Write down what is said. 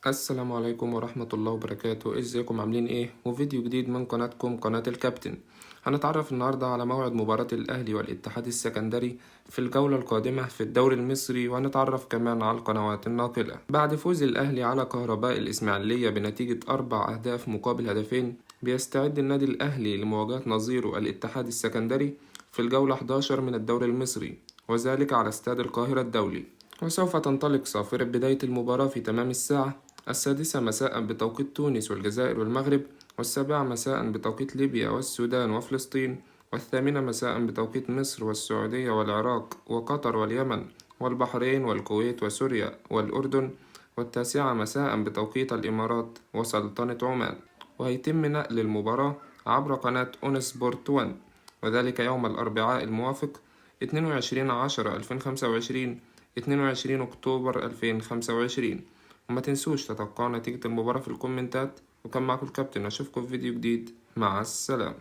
السلام عليكم ورحمة الله وبركاته. ازيكم عاملين ايه؟ وفيديو جديد من قناتكم قناة الكابتن. هنتعرف النهاردة على موعد مباراة الأهلي والاتحاد السكندري في الجولة القادمة في الدوري المصري، وهنتعرف كمان على القنوات الناقلة. بعد فوز الأهلي على كهرباء الإسماعيلية بنتيجة 4 أهداف مقابل هدفين، بيستعد النادي الأهلي لمواجهة نظيره الاتحاد السكندري في الجولة 11 من الدوري المصري، وذلك على استاد القاهرة الدولي. وسوف تنطلق صافرة بداية المباراة في تمام الساعة 6 مساء بتوقيت تونس والجزائر والمغرب، 7 مساء بتوقيت ليبيا والسودان وفلسطين، 8 مساء بتوقيت مصر والسعودية والعراق وقطر واليمن والبحرين والكويت وسوريا والأردن، 9 مساء بتوقيت الإمارات وسلطنة عمان. وهيتم نقل المباراة عبر قناة أون سبورت 1، وذلك يوم الأربعاء الموافق 22/10/2025 22 أكتوبر 2025. وما تنسوش تتوقعوا نتيجة المباراة في الكومنتات. وكان معكم الكابتن، أشوفكم في فيديو جديد، مع السلامة.